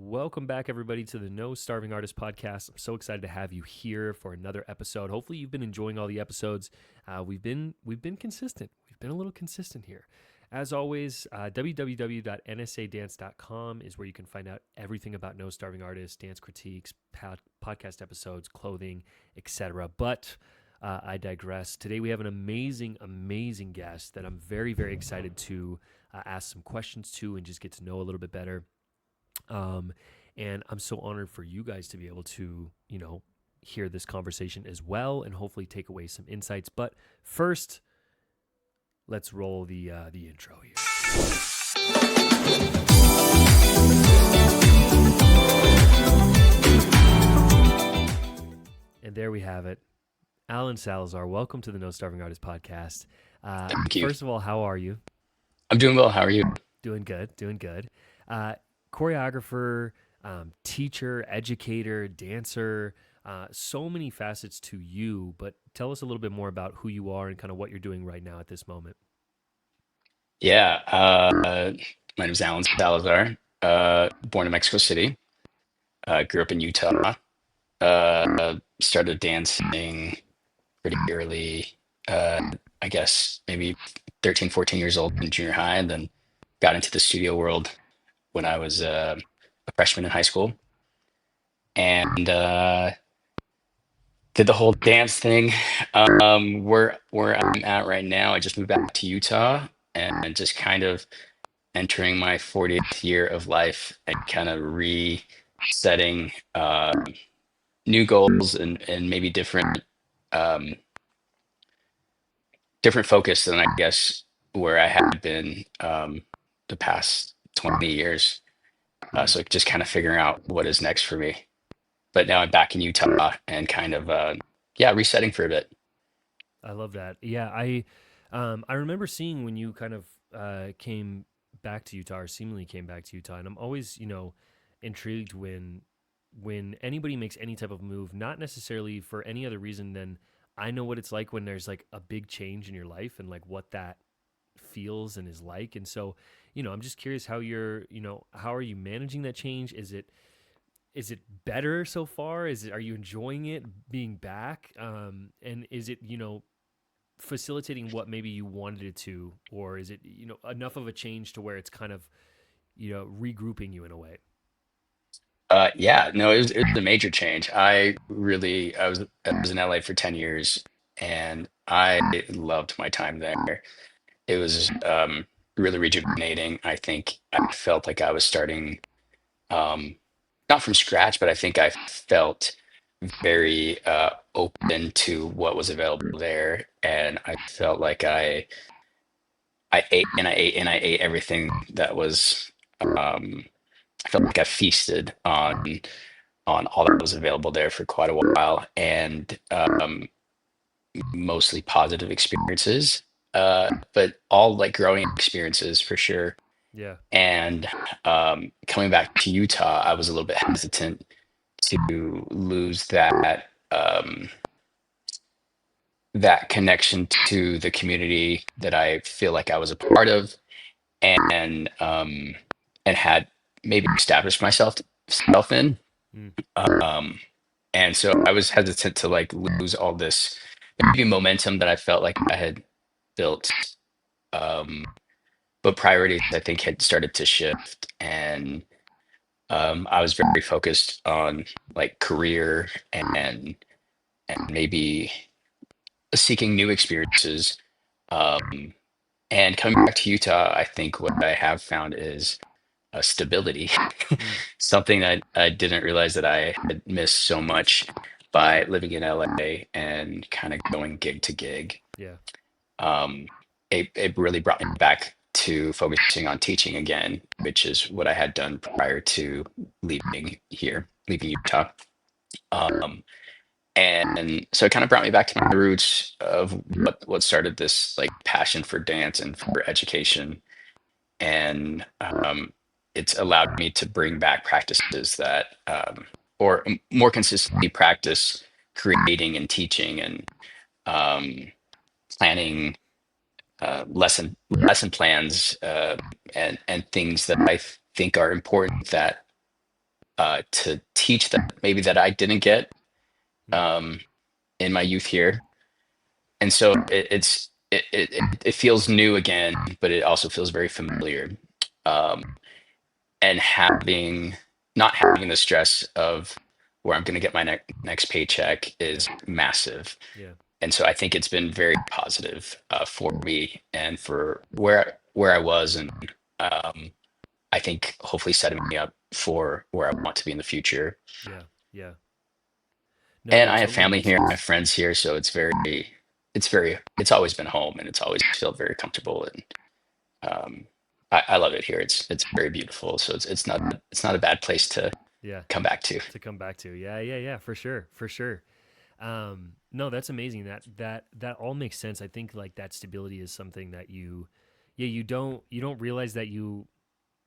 Welcome back, everybody, to the No Starving Artist podcast. I'm so excited to have you here for another episode. Hopefully, you've been enjoying all the episodes. We've been consistent. We've been a little consistent here. As always, www.nsadance.com is where you can find out everything about No Starving Artist, dance critiques, podcast episodes, clothing, etc. But I digress. Today, we have an amazing, amazing guest that I'm very, very excited to ask some questions to and just get to know a little bit better. And I'm so honored for you guys to be able to, hear this conversation as well and hopefully take away some insights. But first, let's roll the intro here. And there we have it. Alan Salazar, welcome to the No Starving Artist podcast. Thank you. First of all, how are you? I'm doing well. How are you? Doing good, doing good. Choreographer, teacher, educator, dancer, so many facets to you, but tell us a little bit more about who you are and kind of what you're doing right now at this moment. Yeah. My name is Alan Salazar. Born in Mexico City. Grew up in Utah. Started dancing pretty early. I guess maybe 13, 14 years old in junior high, and then got into the studio world when I was a freshman in high school, and did the whole dance thing. Where I'm at right now, I just moved back to Utah and just kind of entering my 40th year of life and kind of resetting new goals and maybe um, different focus than I guess where I had been the past 20 years. Hmm. So just kind of figuring out what is next for me. But now I'm back in Utah and kind of yeah, resetting for a bit. I love that. Yeah, I remember seeing when you kind of came back to Utah or seemingly came back to Utah, and I'm always intrigued when anybody makes any type of move, not necessarily for any other reason than I know what it's like when there's like a big change in your life and like what that feels and is like. And so, I'm just curious how how are you managing that change? Is it better so far? Are you enjoying it being back? And is it, facilitating what maybe you wanted it to, or is it, enough of a change to where it's kind of, regrouping you in a way? Yeah, no, it was a major change. I was in LA for 10 years and I loved my time there. It was really rejuvenating. I think I felt like I was starting um not from scratch, but I think I felt very open to what was available there. And I felt like I ate and I ate and I ate everything that was I felt like I feasted on all that was available there for quite a while, and mostly positive experiences, but all like growing experiences for sure. Yeah. And coming back to Utah, I was a little bit hesitant to lose that connection to the community that I feel like I was a part of, and and had maybe established myself self in. Mm. Um, and so I was hesitant to like lose all this maybe momentum that I felt like I had built. Um, but priorities I think had started to shift, and I was very focused on like career and maybe seeking new experiences. Um, and coming back to Utah, I think what I have found is stability, Mm. something that I didn't realize that I had missed so much by living in LA and kind of going gig to gig. Yeah. Um, it really brought me back to focusing on teaching again, which is what I had done prior to leaving Utah. Um, and so it kind of brought me back to my roots of what started this like passion for dance and for education. And it's allowed me to bring back practices that or more consistently practice creating and teaching and um, planning lesson plans and things that I think are important that to teach that maybe that I didn't get Mm. um, in my youth here. And so it feels new again, but it also feels very familiar. Um, and having not having the stress of where I'm going to get my next paycheck Yeah. is massive. Yeah. And so I think it's been very positive for me and for where I was, and um, I think hopefully setting me up for where I want to be in the future. Yeah. Yeah. No, And that I have totally family makes here, I sense. have friends here, so it's always been home, and it's always felt very comfortable, and I love it here. It's very beautiful, so it's not a bad place to Yeah. come back to. To come back to. Yeah. Yeah. Yeah. For sure. For sure. No, that's amazing. That all makes sense. I think like that stability is something that yeah, you don't realize that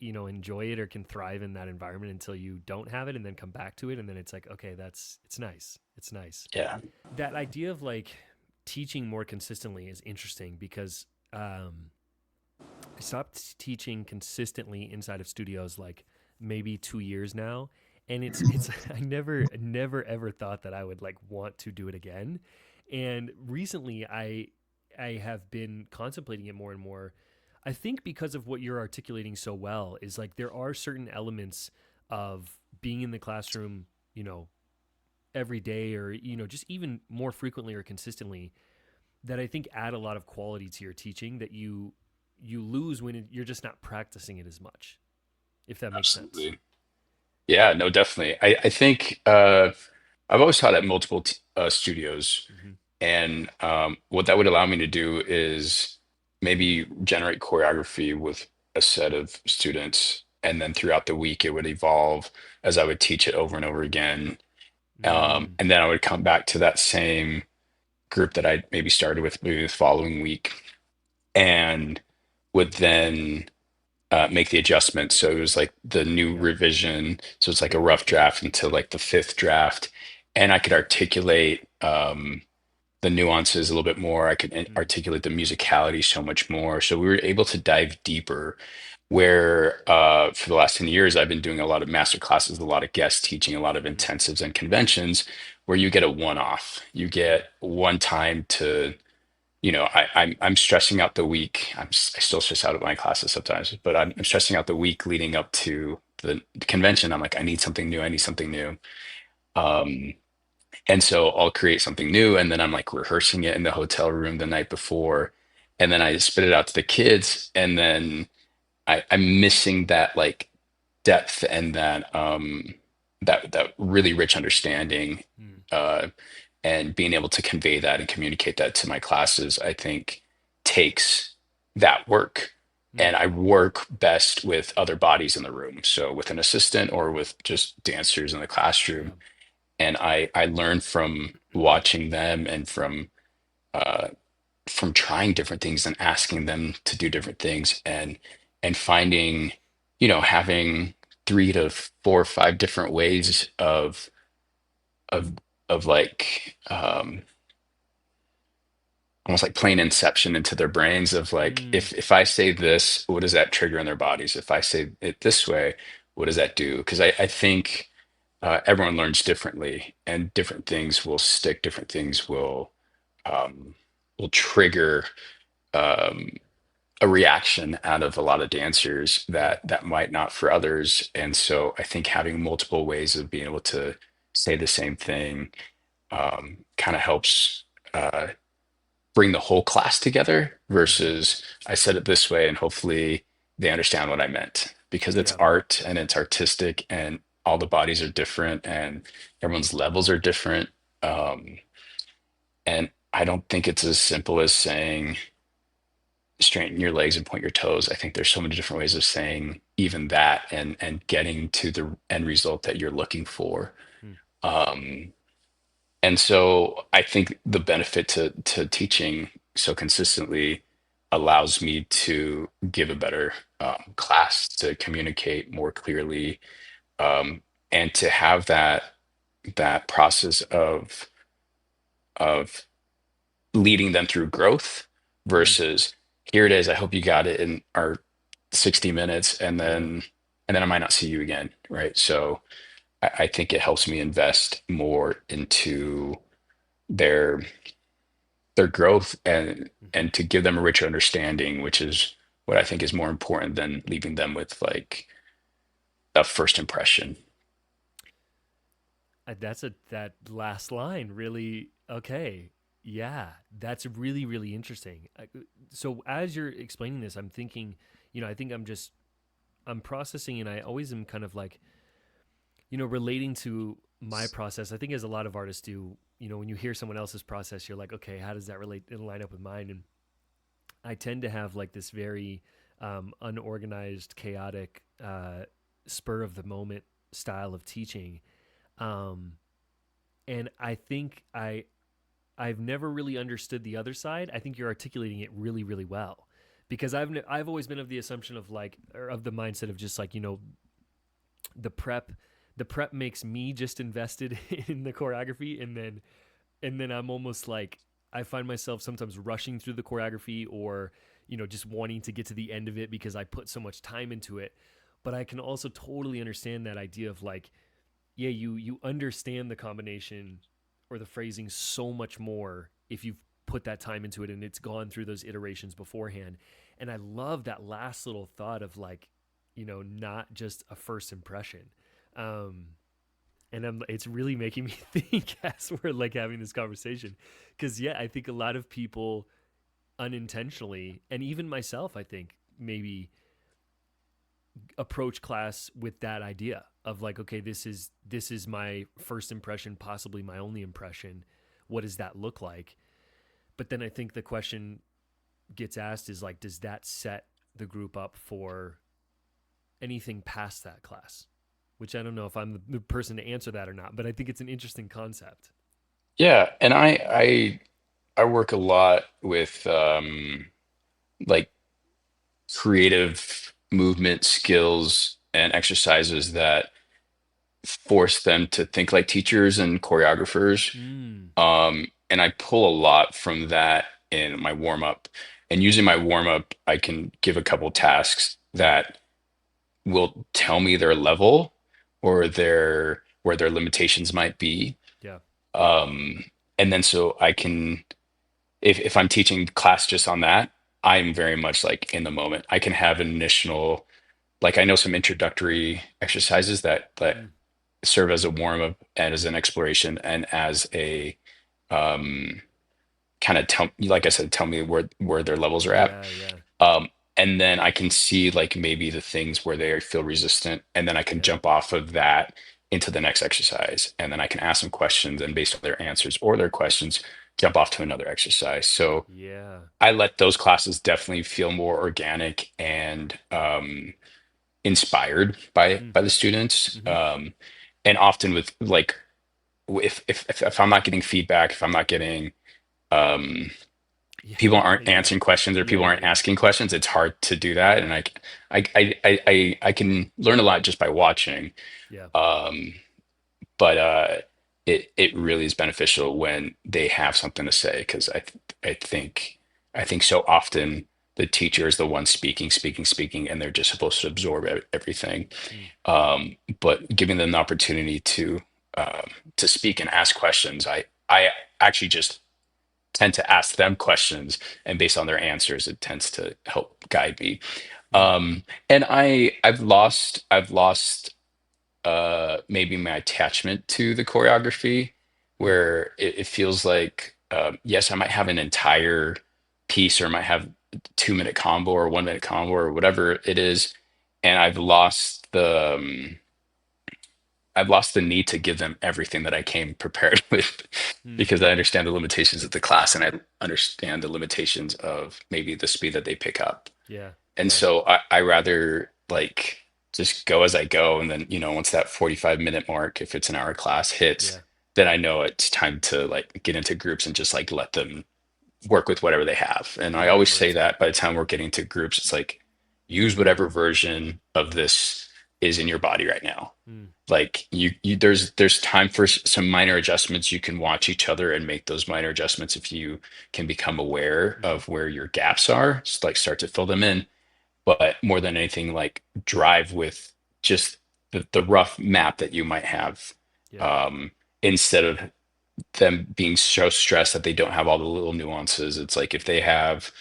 you know enjoy it or can thrive in that environment until you don't have it and then come back to it and then it's like okay, that's it's nice. It's nice. Yeah, That idea of like teaching more consistently is interesting because I stopped teaching consistently inside of studios like maybe 2 years now, and it's I never ever thought that I would like want to do it again, and recently I have been contemplating it more and more. I think because of what you're articulating so well is like there are certain elements of being in the classroom, you know, every day or you know just even more frequently or consistently that I think add a lot of quality to your teaching that you lose when you're just not practicing it as much. If that makes sense. absolutely. Yeah, no, definitely. I think I've always taught at multiple studios, Mm-hmm. and what that would allow me to do is maybe generate choreography with a set of students, and then throughout the week it would evolve as I would teach it over and over again. Mm, And then I would come back to that same group that I maybe started with maybe the following week, and would then make the adjustments. So it was like the new yeah. revision. So it's like a Yeah. rough draft until like the fifth draft. And I could articulate the nuances a little bit more. I could Mm, articulate the musicality so much more. So we were able to dive deeper. Where for the last 10 years, I've been doing a lot of master classes, a lot of guest teaching, a lot of mm-hmm. intensives and conventions where you get a one off. You Yeah. get one time to I'm stressing out the week. I still stress out at my classes sometimes, but I'm stressing out the week leading up to the convention. I'm like, I need something new. I need something new. Um, and so I'll create something new, and then I'm like rehearsing it in the hotel room the night before, and then I spit it out to the kids, and then I'm missing that like depth and that really rich understanding. Mm, Uh, and being able to convey that and communicate that to my classes, I think takes that work. mm, And I work best with other bodies in the room, so with an assistant or with just dancers in the yeah. classroom. And I learn from watching them and uh, from trying different things and asking them to do different things, and finding, having 3 to 4 or 5 different ways of like almost like playing inception into their brains of like Mm, if I say this, what does that trigger in their bodies? If I say it this way, what does that do? Because I think everyone learns differently, and different things will stick, different things um, will trigger um, a reaction out of a lot of dancers yeah. that might not for others. And so I think having multiple ways of being able to say the same thing kind of helps bring the whole class together Mm-hmm. versus I said it this way and hopefully they understand what I meant, because it's Yeah. art and it's artistic and all the bodies are different and everyone's levels are different. Um, and I don't think it's as simple as saying straighten your legs and point your toes. I think there's so many different ways of saying even that and getting to the end result that you're looking for. Mm, Um, And so I think the benefit to teaching so consistently allows me to give a better class, to communicate more clearly, um, and to have that process of leading them through growth mm, versus here it is. I hope you got it in our 60 minutes, and yeah. then I might not see you again, right? So I think it helps me invest more into their their growth Hmm. and to give them a richer understanding, which is what I think is more important than leaving them with like a first impression. That's a that last line really okay. Yeah, that's really really interesting. So as you're explaining this, I'm thinking, I think I'm processing, and I always am kind of like, relating to my process. I think as a lot of artists do, when you hear someone else's process, you're like, okay, how does that relate and line up with mine? And I tend to have like this very unorganized, chaotic, spur of the moment style of teaching. Um, and I think I've never really understood the other side. I think you're articulating it really really well, because I've always been of the assumption of like, or of the mindset of just like, the prep the prep makes me just invested in the choreography, and then I'm almost like, I find myself sometimes rushing through the choreography, or just wanting to get to the end of it because I put so much time into it. But I can also totally understand that idea of like, yeah, you understand the combination or the phrasing so much more if you've put that time into it and it's gone through those iterations beforehand. And I love that last little thought of like, not just a first impression. Um, and it's really making me think as we're like having this conversation, because yeah, I think a lot of people unintentionally, and even myself, I think maybe approach class with that idea of like, okay, this is my first impression, possibly my only impression. What does that look like? But then I think the question gets asked is like, does that set the group up for anything past that class? Which I don't know if I'm the person to answer that or not, but I think it's an interesting concept. Yeah, and I work a lot with like creative movement skills and exercises that force them to think like teachers and choreographers. Mm, And I pull a lot from that in my warm up. And using my warm up, I can give a couple tasks that will tell me their level or their where their limitations might be. yeah. Um, and then so I can, if I'm teaching class just on that, I'm very much like in the moment. I can have an initial, like I know some introductory exercises that Mm, serve as a warm up and as an exploration and as a um kind of tell, like I said, tell me where their levels are at. yeah, yeah, Um, and then I can see like maybe the things where they feel resistant, and then I can yeah. jump off of that into the next exercise, and then I can ask them questions, and based on their answers or their questions, jump off to another exercise. So Yeah. I let those classes definitely feel more organic and inspired Mm, by the students. mm-hmm. And often with like if I'm not getting feedback, if I'm not getting um, Yeah, people aren't yeah, answering questions or yeah, people yeah, aren't yeah, asking questions, it's hard to do that. And I can learn a lot just by watching. yeah. Um, but it really is beneficial when they have something to say because I think I think so often the teacher is the one speaking, speaking, speaking, and they're just supposed to absorb everything. Mm, But giving them the opportunity to speak and ask questions, I actually just tend to ask them questions, and based on their answers, it tends to help guide me. mm, And I've lost maybe my attachment to the choreography, mm, where it feels like yes, I might have an entire piece or I might have 2 minute combo or 1 minute combo or whatever it is, and I've lost the need to give them everything that I came prepared with mm. because I understand the limitations of the class and I understand the limitations of maybe the speed that they pick up. Yeah, And yeah, so I rather like just go as I go. And then, once that 45-minute mark, if it's an hour class hits, yeah. then I know it's time to like get into groups and just like let them work with whatever they have. And I Get always say immersed. that by the time we're getting to groups, it's like use whatever version of this is in your body right now. Mm, Like there's time for some minor adjustments. You can watch each other and make those minor adjustments if you can become aware mm-hmm. of where your gaps are. Just like start to fill them in. But more than anything, like drive with just the rough map that you might have, Yeah. um, instead of them being so stressed that they don't have all the little nuances. It's like if they have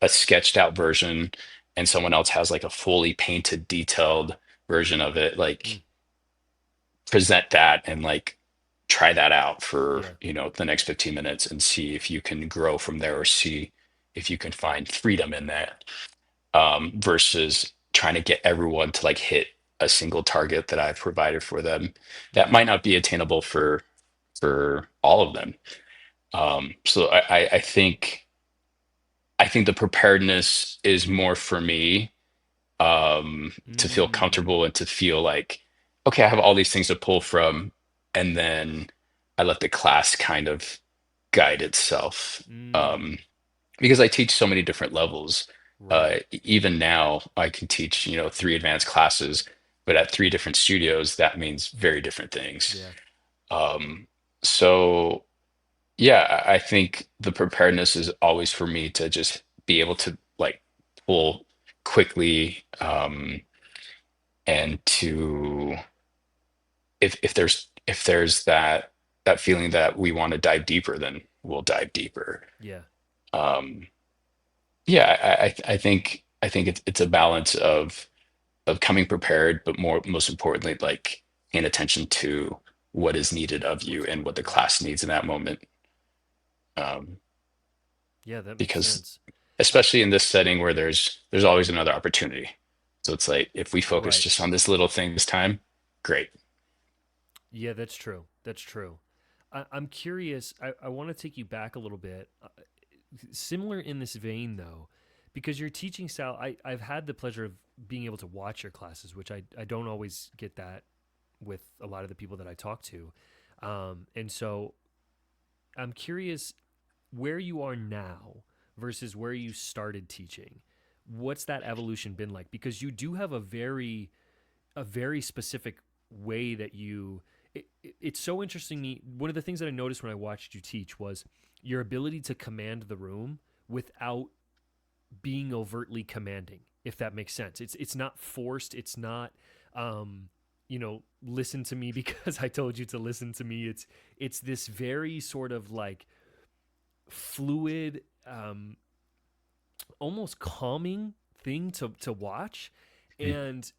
a sketched out version and someone else has like a fully painted, detailed version of it, Mm, like present that and like try that out for, yeah. the next 15 minutes and see if you can grow from there or see if you can find freedom in that, versus trying to get everyone to like hit a single target that I've provided for them that Mm, might not be attainable for all of them. So I think the preparedness is more for me, to feel mm, comfortable and to feel like, okay, I have all these things to pull from, and then I let the class kind of guide itself. mm. Because I teach so many different levels. Right. Even now, I can teach, three advanced classes, but at three different studios, that means very different things. Yeah. Um, so yeah, I think the preparedness is always for me to just be able to like pull quickly, and to, if there's that feeling that we want to dive deeper, then we'll dive deeper. Yeah. Um, yeah, I think it's a balance of coming prepared, but most importantly, like paying attention to what is needed of you What's and going what the on? Yeah. class needs in that moment. Um, Yeah, that makes because sense. especially in this setting where there's always another opportunity. So it's like if we focus Right. just on this little thing this time, great. Yeah, that's true. That's true. I'm curious. I want to take you back a little bit. Similar in this vein, though, because your teaching style, I've had the pleasure of being able to watch your classes, which I don't always get that with a lot of the people that I talk to. And so I'm curious where you are now versus where you started teaching. What's that evolution been like? Because you do have a very specific way that it's so interesting. One of the things that I noticed when I watched you teach was your ability to command the room without being overtly commanding, if that makes sense. It's not forced. It's not listen to me because I told you to listen to me. It's this very sort of like fluid, almost calming thing to watch. And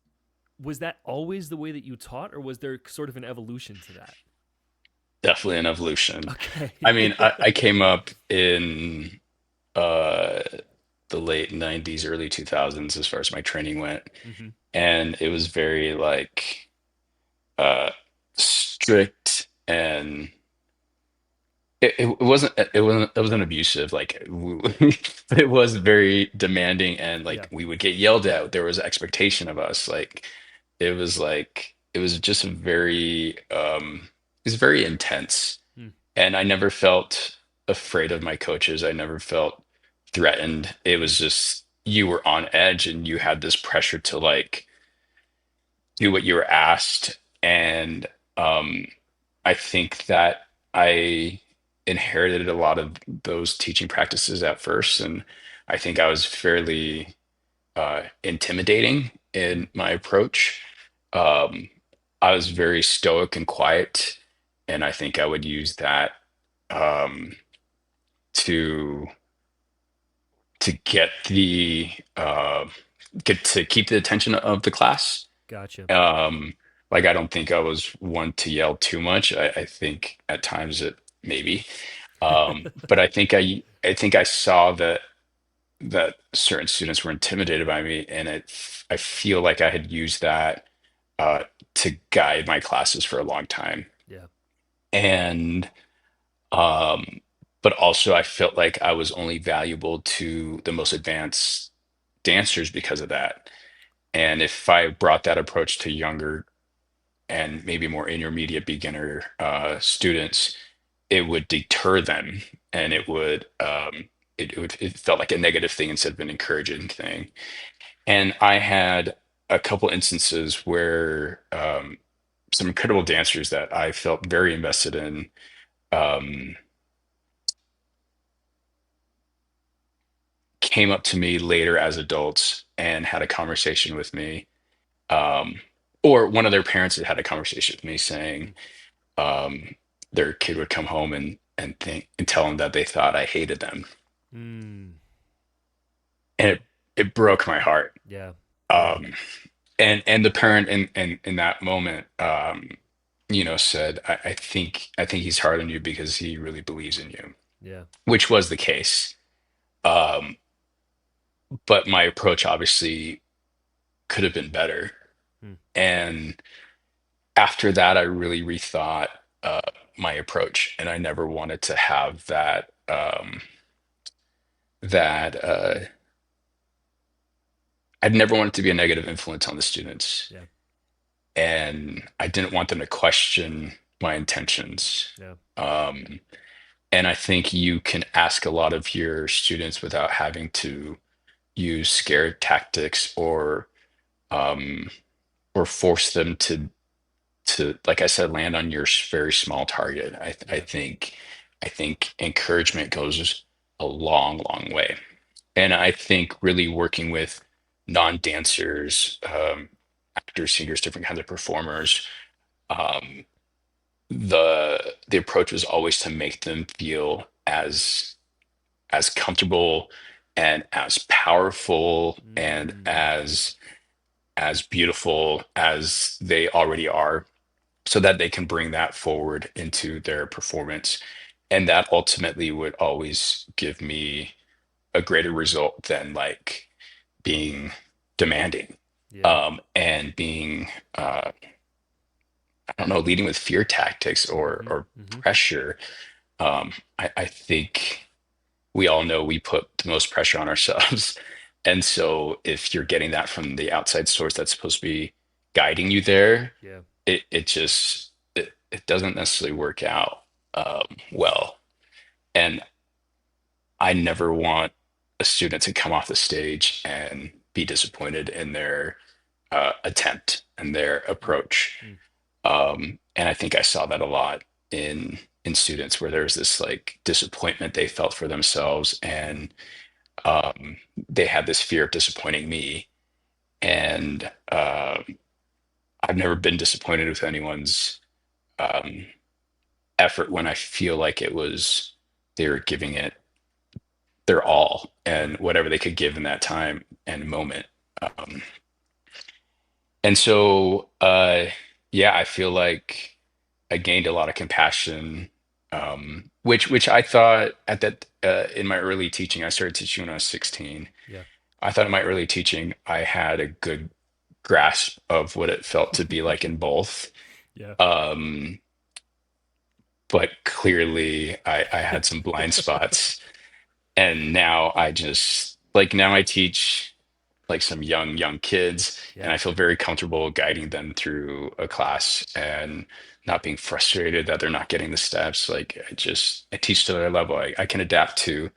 was that always the way that you taught, or was there sort of an evolution to that? Definitely an evolution. I Okay. mean, I came up in uh the late 90s, early 2000s as far as my training went, Hmm. and it was very like uh strict, and it wasn't abusive like but it was very demanding, and Yeah. like we would get yelled at. There was expectation of us, it was just it was very intense, Mm, and I never felt afraid of my coaches. I never felt threatened. It mm, was just you were on edge and you had this pressure to like do what you were asked. And I think that I inherited a lot of those teaching practices at first, and I think I was fairly intimidating mm. in my approach. Um, I was very stoic and quiet, and I think I would use that, um, to get to keep the attention of the class. Gotcha. Um, like I don't think I was one to yell too much. I think at times it maybe, but I think I saw that certain students were intimidated by me, and I feel like I had used that, uh, to guide my classes for a long time, Yeah. and um, but also I felt like I was only valuable to the most advanced dancers because of that. And if I brought that approach to younger and maybe more intermediate beginner students, it would deter them, and Mm, it felt like a negative thing instead of an encouraging thing. And I had a couple instances where, some incredible dancers that I felt very invested in, um, came up to me later as adults and had a conversation with me, um, or one of their parents had had a conversation with me saying Mm. um, their kid would come home and tell them that they thought I hated them, Mm. and it broke my heart. Yeah. Yeah. Um, and the parent in that moment, said, I think he's hard on you because he really believes in you, Yeah. which was the case. Um, but my approach obviously could have been better. Mm. And after that, I really rethought uh, my approach, and I never wanted to have that. I'd never wanted to be a negative influence on the students, Yeah. and I didn't want them to question my intentions. Yeah. Um, and I think you can ask a lot of your students without having to use scare tactics um, or force them to, like I said, land on your very small target. I Yeah. think I think encouragement goes a long, long way. And I think really working with non-dancers, actors, singers, different kinds of performers, um, the approach was always to make them feel as comfortable and as powerful and Mm. as beautiful as they already are, so that they can bring that forward into their performance. And that ultimately would always give me a greater result than like being demanding, Yeah. and being I don't know, leading with fear tactics or Mm-hmm. or Mm-hmm. pressure. I think we all know we put the most pressure on ourselves. And so if you're getting that from the outside source that's supposed to be guiding you there, Yeah. it doesn't necessarily work out well. And I never want a student to come off the stage and be disappointed in their attempt and their Mm. approach. Mm. And I think I saw that a lot in students where there's this like disappointment they felt for themselves, Yeah. and they had this fear of disappointing me. And I've never been disappointed with anyone's um, effort when I feel like it was they were giving it their all and Right. whatever they could give in that time and moment. Um, and so, yeah, I feel like I gained a lot of compassion, which I thought at that in my early teaching. I started teaching when I was 16. Yeah. I thought in my early teaching I had a good grasp of what it felt to be like in both. Yeah. Um, but clearly I had some blind spots. And now I just like now I teach like some young kids, and Yeah. I feel very comfortable guiding them through a class and not being frustrated that they're not getting the steps. Like I teach to their level. I can adapt to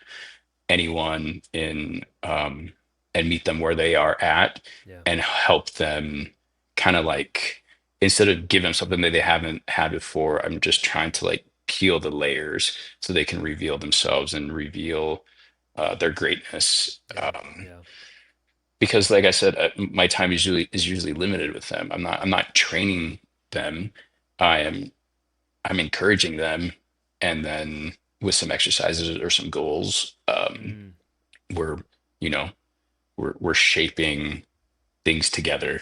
anyone in and meet them where they are at Yeah. and help them kind of like, instead of give them something that they haven't had before, I'm just trying to like peel the layers so they can reveal themselves and reveal their greatness. Yeah. Yeah. Because like I said, my time is usually limited with them. I'm not training them. I am I'm encouraging them, and then with some exercises or some goals, Mm. we're you know we're shaping things together.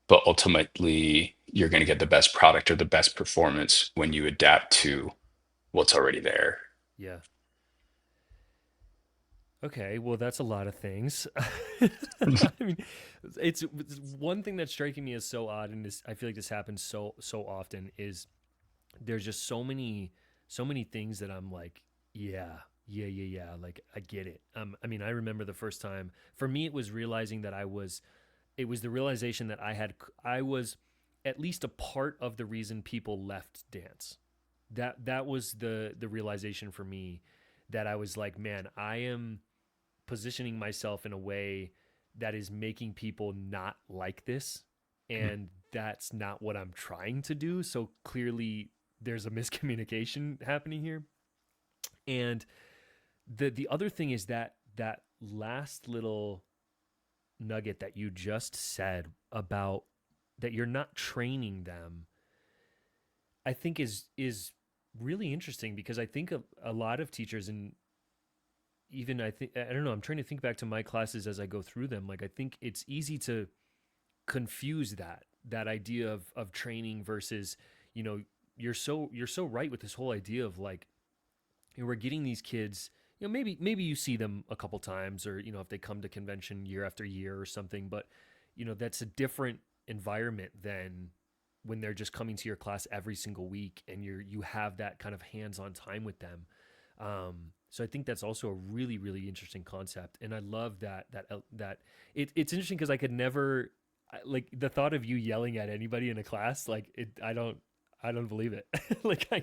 But ultimately, you're going to get the best product or the best performance when you adapt to what's already there. Yeah. Okay, well, that's a lot of things. I mean, it's one thing that's striking me as so odd, and this I feel like this happens so often. Is there's just so many things that I'm like, yeah, yeah, yeah, yeah. Like I get it. I mean, I remember the first time for me, it was realizing that it was the realization that I was at least a part of the reason people left dance. That was the realization for me, that I was like, man, I am positioning myself in a way that is making people not like this, and that's not what I'm trying to do. So clearly there's a miscommunication happening here. And the other thing is that last little nugget that you just said about that you're not training them, I think is really interesting, because I think a lot of teachers, and even I don't know, I'm trying to think back to my classes as I go through them. Like, I think it's easy to confuse that idea of training versus, you know, you're so right with this whole idea of like, you know, we're getting these kids, you know, maybe you see them a couple times, or, you know, if they come to convention year after year or something, but, you know, that's a different environment than when they're just coming to your class every single week, and you have that kind of hands-on time with them. So I think that's also a really really interesting concept, and I love that it's interesting, because I could never, like, the thought of you yelling at anybody in a class, like, I don't believe it. Like, I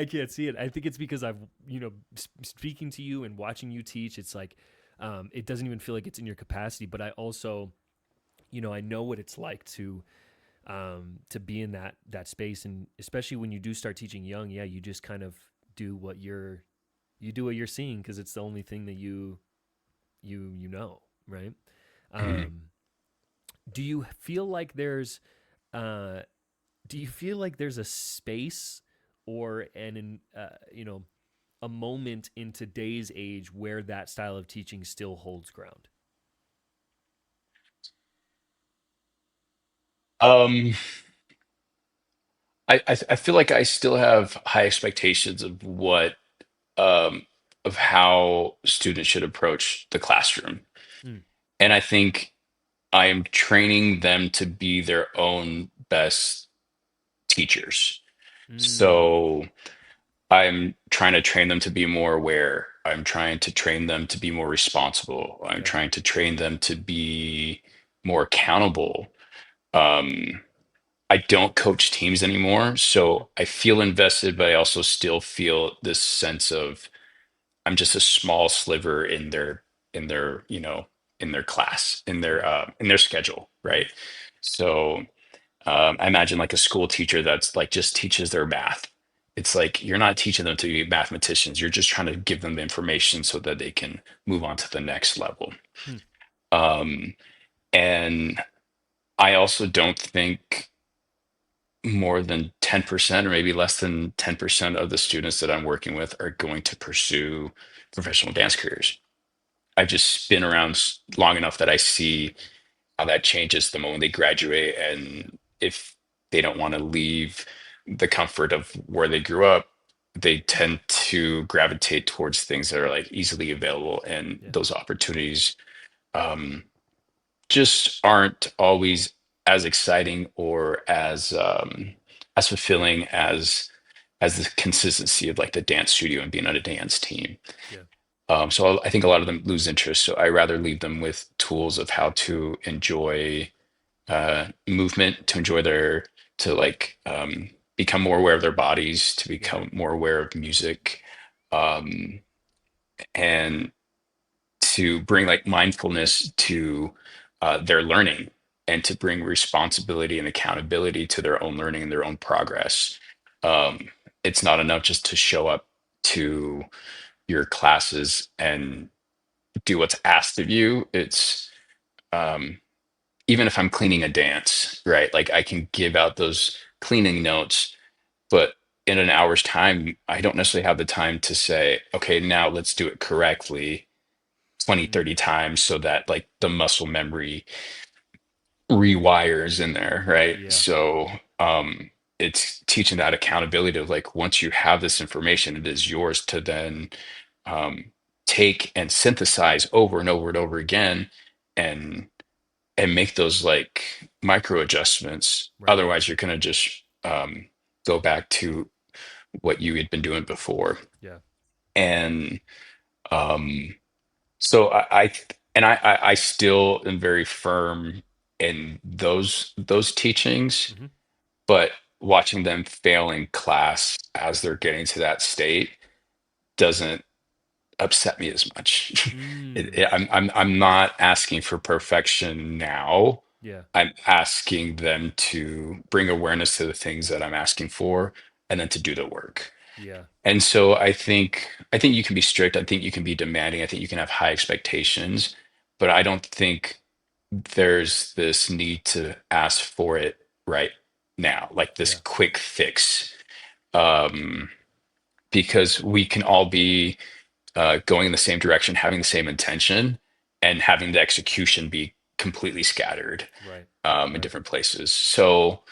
can't see it. I think it's because I've, you know, speaking to you and watching you teach. It's like, it doesn't even feel like it's in your capacity. But I also, you know, I know what it's like to be in that space, and especially when you do start teaching young. Yeah, you just kind of do what you do what you're seeing, because it's the only thing that you know, right? Mhm. Um, do you feel like there's uh, do you feel like there's a space or you know, a moment in today's age where that style of teaching still holds ground? Um, I feel like I still have high expectations of what um, of how students should approach the classroom, Mm. and I think I am training them to be their own best teachers. Mm. So I'm trying to train them to be more aware. I'm trying to train them to be more responsible. I'm Yeah. trying to train them to be more accountable. Um, I don't coach teams anymore, Mm-hmm. so I feel invested, but I also still feel this sense of I'm just a small sliver in their, you know, in their class, Yeah. in their schedule, Mm-hmm. right? So I imagine like a school teacher that's like just teaches their math. It's like you're not teaching them to be mathematicians. You're just trying to give them the information so that they can move on to the next level. Hmm. Um, and I also don't think more than 10% or maybe less than 10% of the students that I'm working with are going to pursue professional dance careers. I've just been around long enough that I see how that changes the moment they graduate. And if they don't want to leave the comfort of where they grew up, they tend to gravitate towards things that are like easily available. And Yeah. those opportunities um, just aren't always as exciting or as fulfilling as the consistency of like the dance studio and being on a dance team. Yeah. So I think a lot of them lose interest. So I rather leave them with tools of how to enjoy movement, to enjoy to like become more aware of their bodies, to Yeah. become more aware of music, um, and to bring like mindfulness to their learning, and to bring responsibility and accountability to their own learning and their own progress. Um, it's not enough just to show up to your classes and do what's asked of you. It's um, even if I'm cleaning a dance, right? Like I can give out those cleaning notes, but in an hour's time, I don't necessarily have the time to say, okay, now let's do it correctly 20, Mm. 30 times so that like the muscle memory rewires in there, right? Yeah. So it's teaching that accountability of like once you have this information, it is yours to then um, take and synthesize over and over and over again, and make those like micro adjustments. Right. Otherwise, you're going to just go back to what you had been doing before. Yeah. And um, so I still am very firm in those teachings, Mm-hmm. but watching them fail in class as they're getting to that state doesn't upset me as much. Mm. I'm not asking for perfection now. Yeah. I'm asking them to bring awareness to the things that I'm asking for, and then to do the work. Yeah. And so I think you can be strict. I think you can be demanding. I think you can have high expectations, but I don't think there's this need to ask for it right now, like this Yeah. quick fix. Um, because we can all be going in the same direction, having the same intention, and having the execution be completely scattered Right. in Right. different places. So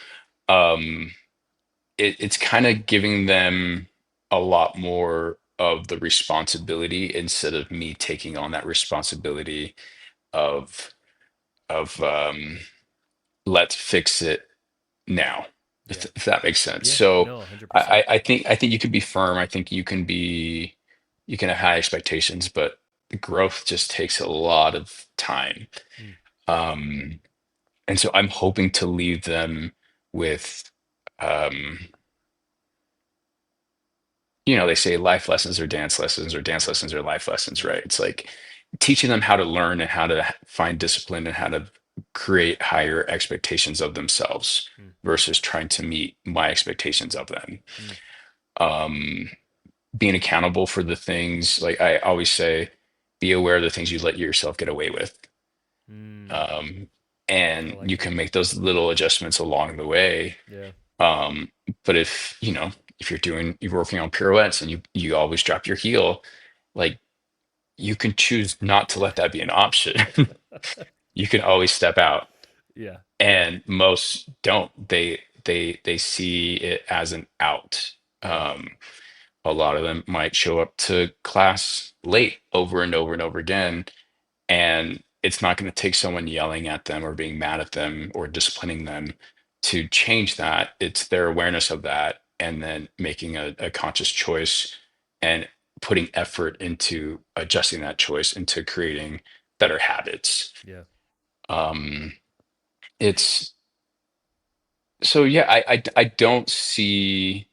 um, it's kind of giving them a lot more of the responsibility instead of me taking on that responsibility of of let's fix it now, Yeah. if that makes sense. Yeah. So No, 100%. I think you can be firm. I think you can have high expectations, but growth just takes a lot of time. Mm. Um, and so I'm hoping to leave them with, um, they say life lessons or dance Yeah. lessons or life lessons, Yeah. right? It's like teaching them how to learn and how to find discipline and how to create higher expectations of themselves Mm. versus trying to meet my expectations of them. Mm. Um, Being accountable for the things, like I always say, be aware of the things you let yourself get away with. Mm. Um, I and like you can that. make those little adjustments along the way. Yeah. Um, but if you're working on pirouettes and you always drop your heel, like you can choose not to let that be an option. You can always step out. Yeah. Yeah. And most don't. They see it as an out. Yeah. Um, a lot of them might show up to class late over and over and over again, and it's not going to take someone yelling at them or being mad at them or disciplining them to change that. It's their awareness of that and then making a conscious choice and putting effort into adjusting that choice into creating better habits. Yeah. Um, it's so yeah, I don't see.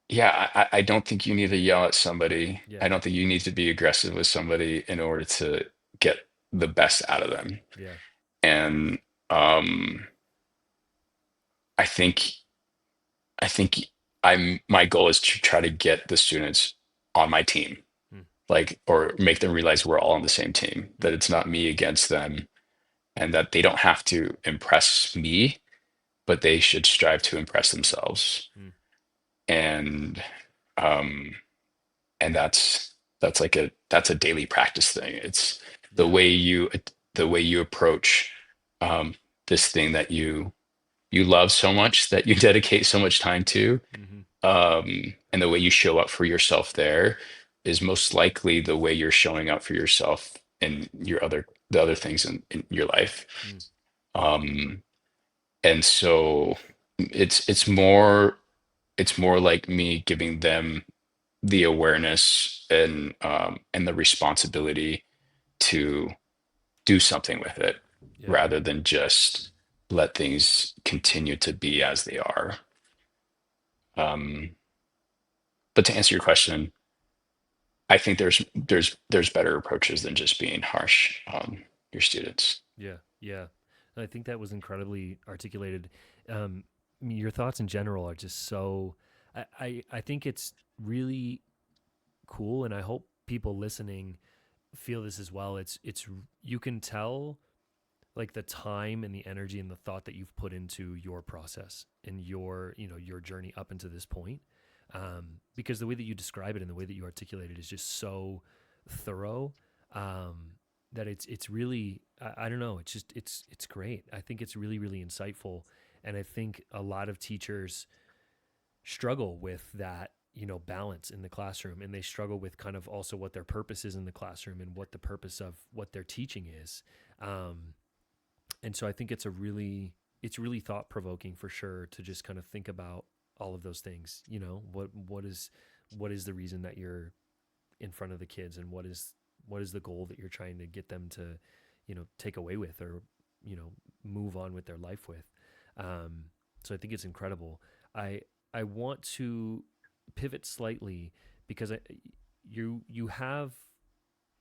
Yeah, I don't think you need to yell at somebody. I Yeah. don't think you need to be aggressive with somebody in order to get the best out of them. Yeah. And um, I think I think my goal is to try to get the students on my team, Mm. like, or make them realize we're all on the same team, that Mm. it's not me against them, and that they don't have to impress me, but they should strive to impress themselves. Mm. And um, and that's like that's a daily practice thing. It's the Yeah. way you the way you approach um, this thing that you love so much, that you dedicate so much time to, Mm-hmm. and the way you show up for yourself there is most likely the way you're showing up for yourself in the other things in your life. Mm. um and so it's more like me giving them the awareness and the responsibility to do something with it Yeah. rather than just let things continue to be as they are. um but to answer your question, I think there's better approaches than just being harsh on your students. Yeah. Yeah. I think that was incredibly articulated. Your thoughts in general are just so. I think it's really cool, and I hope people listening feel this as well. It's you can tell like the time and the energy and the thought that you've put into your process and your your journey up into this point, because the way that you describe it and the way that you articulate it is just so thorough, um, that it's really I don't know, it's just it's great. I think it's really really insightful, and I think a lot of teachers struggle with that balance in the classroom, and they struggle with kind of also what their purpose is in the classroom and what the purpose of what they're teaching is. um, and so I think it's really thought provoking for sure to just kind of think about all of those things. What is the reason that you're in front of the kids, and what is the goal that you're trying to get them to take away with, or move on with their life with. um, so I think it's incredible. I i want to pivot slightly because you have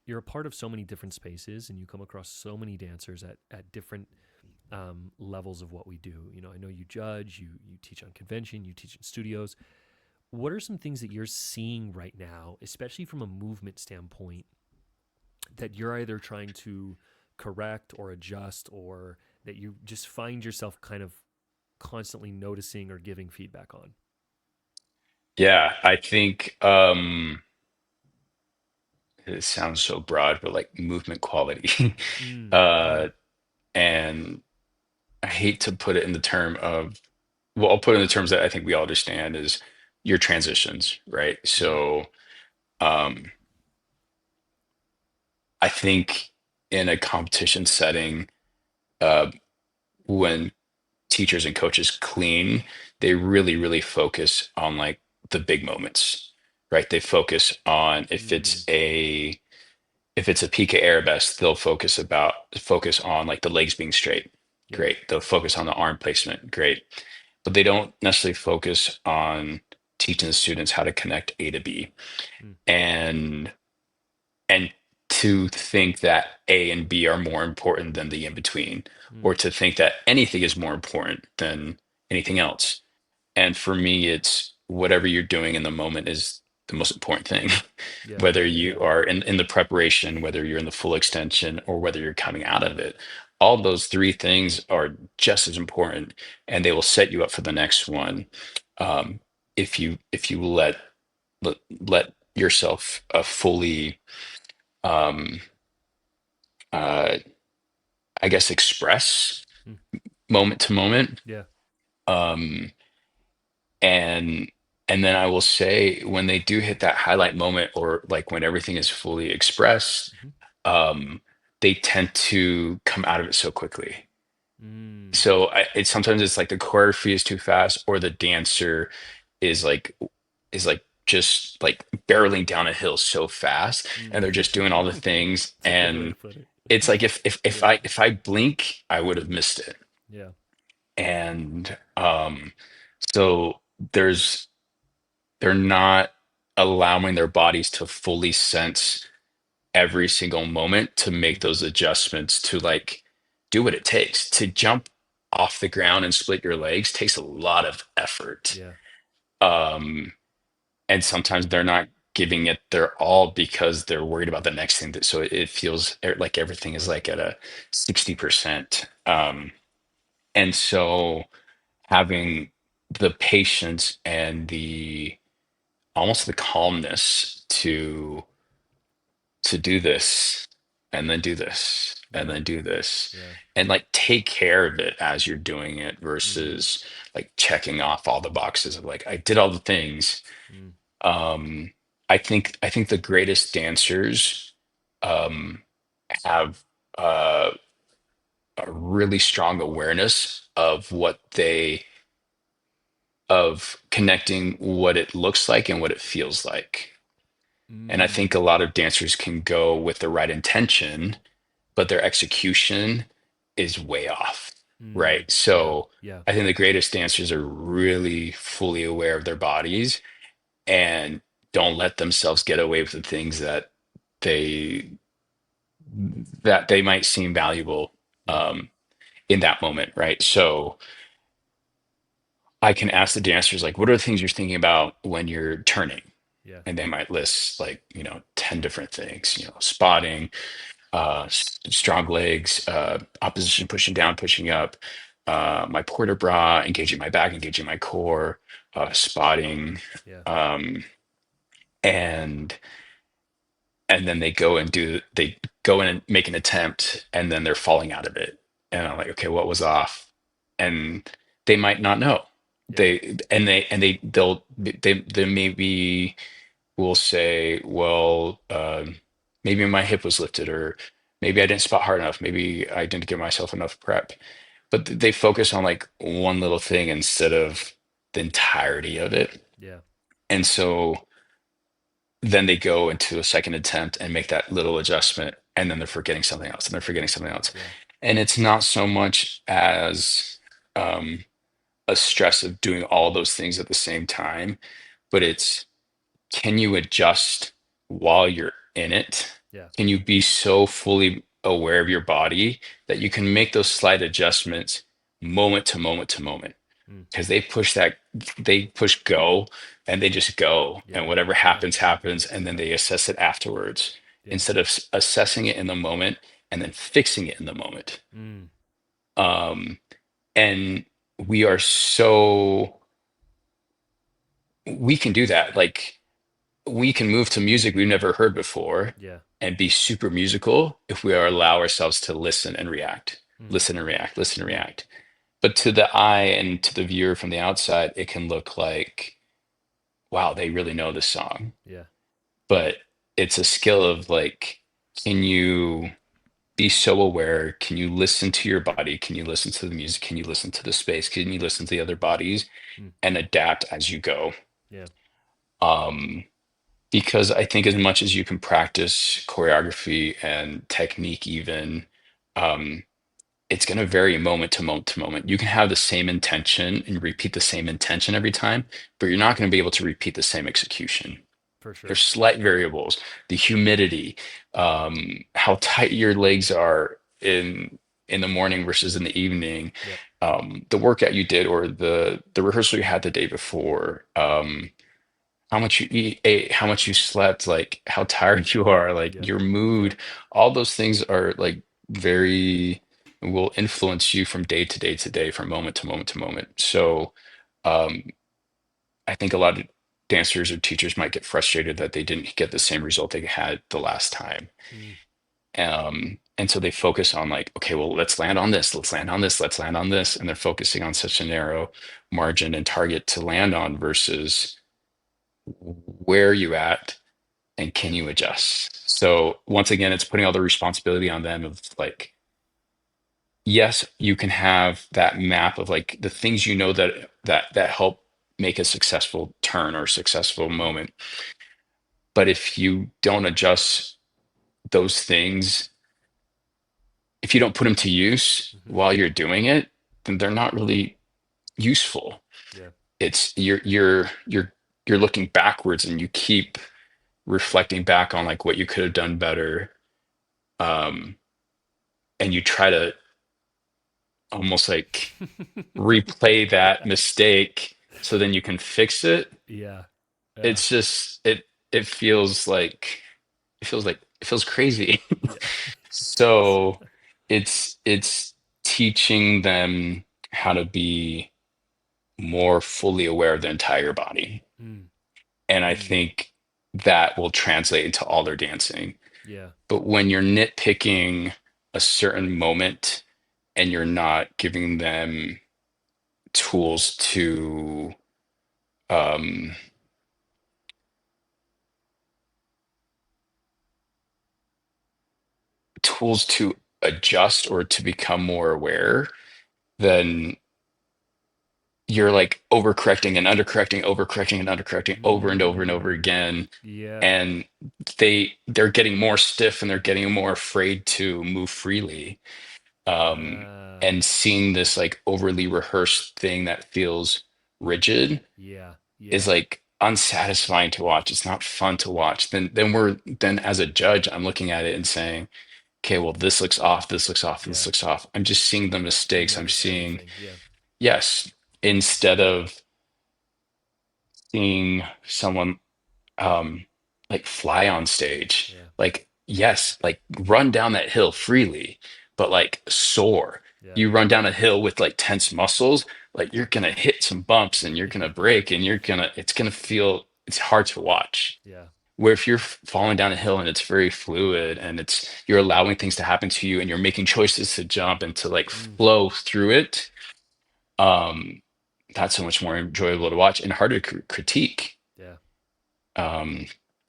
you're a part of so many different spaces, and you come across so many dancers at different levels of what we do. I know you judge, you teach on convention, you teach in studios. What are some things that you're seeing right now, especially from a movement standpoint, that you're either trying to correct or adjust, or that you just find yourself kind of constantly noticing or giving feedback on? Yeah, I think it sounds so broad, but like movement quality. Yeah. uh and I hate to put it in the term of, well, I'll put it in the terms that I think we all understand is your transitions, right? Mm-hmm. So um I think in a competition setting, uh when teachers and coaches clean, they really, really focus on like the big moments, right? They focus on Mm-hmm. if it's a PK arabesque, they'll focus on like the legs being straight. Yeah. Great. They'll focus on the arm placement. Great. But they don't necessarily focus on teaching the students how to connect A to B. Mm. And and to think that A and B are more important than the in between, Mm. or to think that anything is more important than anything else. And for me, it's whatever you're doing in the moment is the most important thing. Yeah. Whether Yeah. you are in the preparation, whether you're in the full extension, or whether you're coming out of it, all those three things are just as important, and they will set you up for the next one. Um, if you let yourself fully, um, uh, I guess, express Mm. moment to moment. Yeah. Um, and and then I will say when they do hit that highlight moment, or like when everything is fully expressed, Mm-hmm. they tend to come out of it so quickly. Mm. So it sometimes it's like the choreography is too fast, or the dancer is like just like barreling down a hill so fast, Mm. and they're just doing all the things, It's a good way to and put it. it's like Yeah. if I blink, I would have missed it. Yeah. And so there's they're not allowing their bodies to fully sense every single moment to make Mm-hmm. those adjustments to like do what it takes to jump off the ground and split your legs takes a lot of effort. Yeah. um and sometimes they're not giving it their all because they're worried about the next thing, that so it feels like everything is like at a 60%. And so having the patience and the almost the calmness to do this, and then do this, and Yeah. then do this, Yeah. and like take care of it as you're doing it, Mm-hmm. versus like checking off all the boxes of like I did all the things. Mm. um I think the greatest dancers um have a really strong awareness of of connecting what it looks like and what it feels like. And I think Mm. a lot of dancers can go with the right intention, but their execution is way off. Mm. Right. Yeah. So Yeah. I think the greatest dancers are really fully aware of their bodies, and don't let themselves get away with the things they that they might seem valuable Yeah. um, in that moment. Right. So I can ask the dancers, like, what are the things you're thinking about when you're turning? Yeah. And they might list like, 10 different things, spotting, strong legs, opposition pushing down, pushing up, my port de bras, engaging my back, engaging my core, spotting, Yeah. um, and then they go in and make an attempt, and then they're falling out of it, and I'm like, okay, what was off? And they might not know. Yeah. They maybe will say, well, maybe my hip was lifted, or maybe I didn't spot hard enough. Maybe I didn't give myself enough prep. But they focus on like one little thing instead of the entirety of it. Yeah. And so then they go into a second attempt and make that little adjustment, and then they're forgetting something else, and they're forgetting something else. Yeah. And it's not so much as um, a stress of doing all those things at the same time, but it's, can you adjust while you're in it? Yeah. Can you be so fully aware of your body that you can make those slight adjustments moment to moment to moment? Mm. Because they push go, and they just go, and Yeah. whatever Yeah. happens, happens, and then they assess it afterwards. Yeah. instead of assessing it in the moment and then fixing it in the moment. Mm. Um, and we are so, we can do that. Like we can move to music we've never heard before Yeah. and be super musical if we are allow ourselves to listen and react, Mm. listen and react, listen and Mm. react. But to the eye and to the viewer from the outside, it can look like, wow, they really know this song. Yeah. But it's a skill of like, can you be so aware? Can you listen to your body? Can you listen to the music? Can you listen to the space? Can you listen to the other bodies Mm. and adapt as you go? Yeah. Um, because I think as much as you can practice choreography and technique, even, um, it's going to vary moment to moment to moment. You can have the same intention and repeat the same intention every time, but you're not going to be able to repeat the same execution. For sure. There's slight variables, the humidity, how tight your legs are in the morning versus in the evening, Yep. the workout you did or the rehearsal you had the day before, how much you ate, how much you slept, like how tired you are, like Yep. your Yep. mood, all those things are like very will influence you from day to day to day, from moment to moment to moment. So um, I think a lot of dancers or teachers might get frustrated that they didn't get the same result they had the last time. Mm. And so they focus on like, okay, well, let's land on this, let's land on this, let's land on this. And they're focusing on such a narrow margin and target to land on versus where are you at and can Yeah. you adjust? So once again, it's putting all the responsibility on them of like, yes, you can have that map of like the things you know that help make a successful turn or successful moment. But if you don't adjust those things, if you don't put them to use Mm-hmm. while you're doing it, then they're not really useful. Yeah. It's you're looking backwards and you keep reflecting back on like what you could have done better. Um, and you try to almost like replay that Yeah. mistake so then you can fix it. Yeah. Yeah. It's just it feels like it feels crazy. Yeah. It does. So it's teaching them how to be more fully aware of the entire body. Mm. And I Mm. think that will translate into all their dancing. Yeah. But when you're nitpicking a certain moment and you're not giving them tools to um, tools to adjust or to become more aware, then you're like overcorrecting and undercorrecting, overcorrecting and undercorrecting over and over and over Mm. again. Yeah. And they're getting more stiff and they're getting more afraid to move freely. Um, Uh, and seeing this like overly rehearsed thing that feels rigid yeah. is Yeah. like unsatisfying to watch. It's not fun to watch. Then as a judge, I'm looking at it and saying, okay, well, this looks off, this looks off, this Yeah. looks off. I'm just seeing the You mistakes. I'm notice seeing, everything. Yeah. yes, instead of seeing someone um like fly on stage, Yeah. like yes, like run down that hill freely, but like soar. Yeah. You run down a hill with like tense muscles, like you're gonna hit some bumps and you're gonna break and it's gonna feel it's hard to watch. Yeah. Where if you're falling down a hill and it's very fluid and it's you're allowing things to happen to you and you're making choices to jump and to like Mm. flow through it, um, that's so much more enjoyable to watch and harder to critique. Yeah. Um,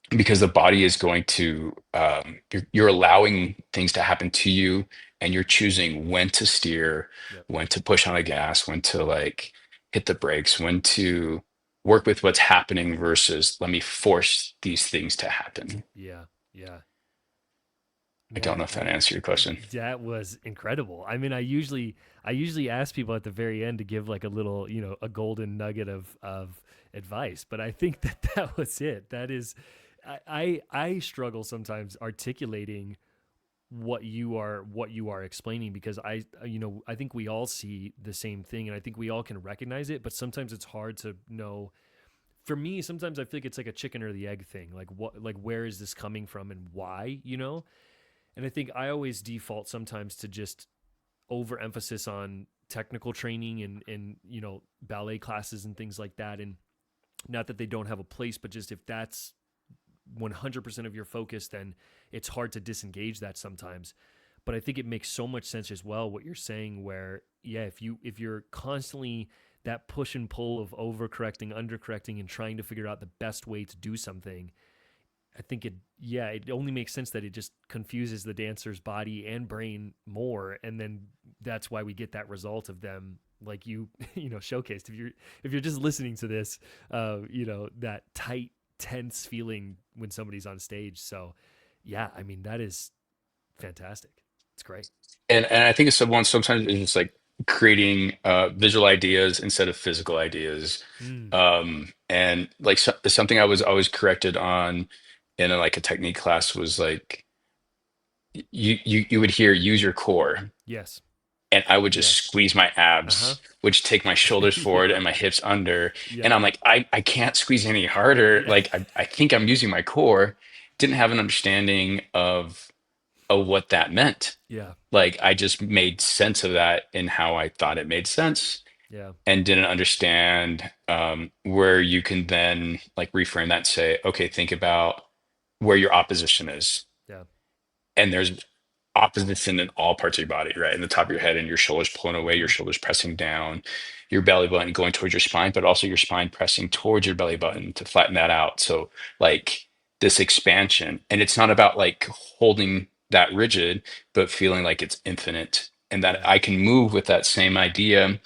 because the body is going to you're allowing things to happen to you and you're choosing when to steer, Yep. when to push on the gas, when to like hit the brakes, when to work with what's happening versus let me force these things to happen. Yeah. Yeah. I don't know Man, if that answered your question. that was incredible. I mean, I usually ask people at the very end to give like a little, a golden nugget of advice, but I think that that was it. That is, I struggle sometimes articulating what you are explaining because I think we all see the same thing and I think we all can recognize it, but sometimes it's hard to know for me, sometimes I feel like it's like a chicken or the egg thing. Like what, like where is this coming from and why? You know. And I think I always default sometimes to just overemphasis on technical training and ballet classes and things like that. And not that they don't have a place, but just if that's 100% of your focus, then it's hard to disengage that sometimes. But I think it makes so much sense as well what you're saying, where yeah, if you're constantly that push and pull of overcorrecting, undercorrecting, and trying to figure out the best way to do something, I think it only makes sense that it just confuses the dancer's body and brain more, and then that's why we get that result of them like you showcased. If you're just listening to this, that tight, tense feeling when somebody's on stage. So, yeah, I mean that is fantastic. It's great. And I think it's the one sometimes it's just like creating visual ideas instead of physical ideas. Mm, And like something I was always corrected on in like a technique class was like you would hear use your core, yes. and I would just Yes. squeeze my Uh huh. abs, which take my shoulders forward Yeah. and my hips under. And Yeah. I'm like, I can't squeeze any harder. Yeah. Like I think I'm using my core. Didn't have an understanding of what that meant. Yeah. Like I just made sense of that in how I thought it made sense, Yeah. and didn't understand where you can then like reframe that and say, okay, think about where your opposition is. Yeah. And there's opposition in all parts of your body, right? In the top of your head and your shoulders pulling away, your Mm-hmm. shoulders pressing down, your belly button going towards your spine, but also your spine pressing towards your belly Mm-hmm. button to flatten that out. So like this expansion, and it's not about like holding that rigid, but feeling like it's infinite, and that Yeah. I can move with that same idea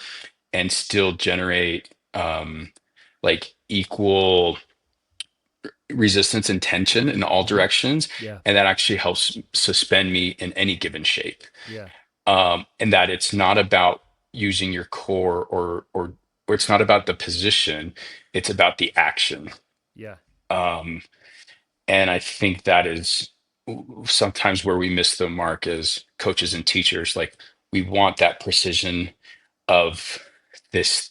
and still generate like equal resistance and tension in all Mm-hmm. directions, Yeah. and that actually helps suspend me in any given shape. Yeah. And that it's not about using your core or it's not about the position, it's about the action. Yeah. um, and I think that is sometimes where we miss the mark as coaches and teachers. Like we want that precision of this,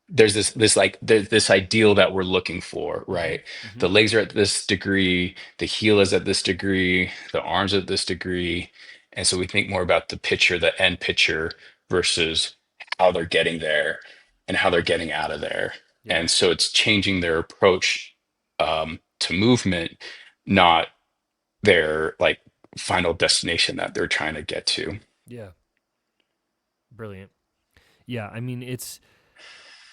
there's there's this ideal that we're looking for, Mm-hmm. right? Mm-hmm. The legs are at this degree, the heel is at this degree, the arms at this degree. And so we think more about the picture, the end picture, versus how they're getting there and how they're getting out of there. Yeah. And so it's changing their approach to movement, not their like final destination that they're trying to get to. Yeah. Brilliant. Yeah. I mean,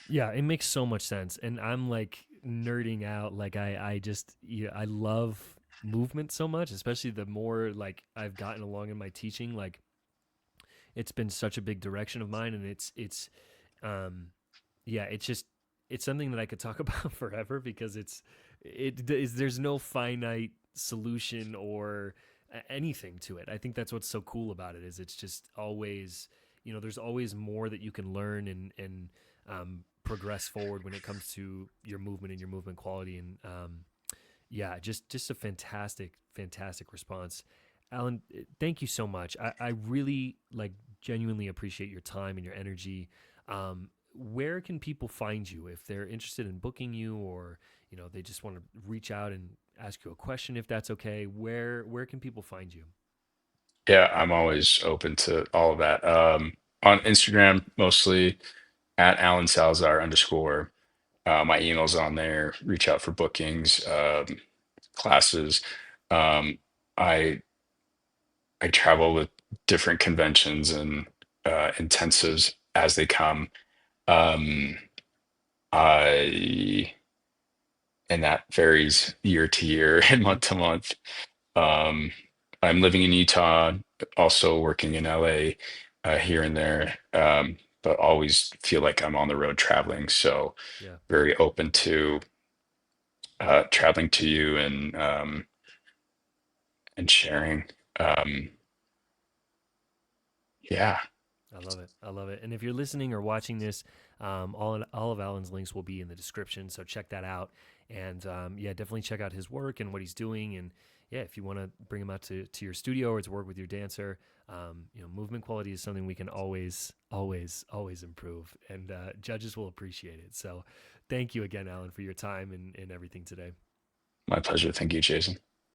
yeah, it makes so much sense. And I'm like nerding out. Like I just, I love movement so much, especially the more like I've gotten along in my teaching. Like it's been such a big direction of mine. And um, yeah, it's something that I could talk about forever because there's no finite solution or anything to it. I think that's what's so cool about it is it's just always, there's always more that you can learn and progress forward when it comes to your movement and your movement quality. And yeah, just a fantastic response. Alan, thank you so much. I really like genuinely appreciate your time and your energy. Where can people find you if they're interested in booking you, or they just want to reach out and ask you a question, if that's okay? Where can people find you? Yeah, I'm always open to all of that. On Instagram, mostly at Alan Salazar underscore. My email's on there. Reach out for bookings, classes. Um, I I travel with different conventions and intensives as they come. Um, I and that varies year to year and Mm-hmm. month to month. Um, I'm living in Utah, also working in LA, here and there, but always feel like I'm on the road traveling. So Yeah, very open to traveling to you and sharing. Um, yeah, I love it. I love it. And if you're listening or watching this, all of Alan's links will be in the description, so check that out. And yeah, definitely check out his work and what he's doing. And yeah, if you want to bring them out to your studio or to work with your dancer, movement quality is something we can always improve, and judges will appreciate it. So, thank you again, Alan, for your time and everything today. My pleasure. Thank you, Jason.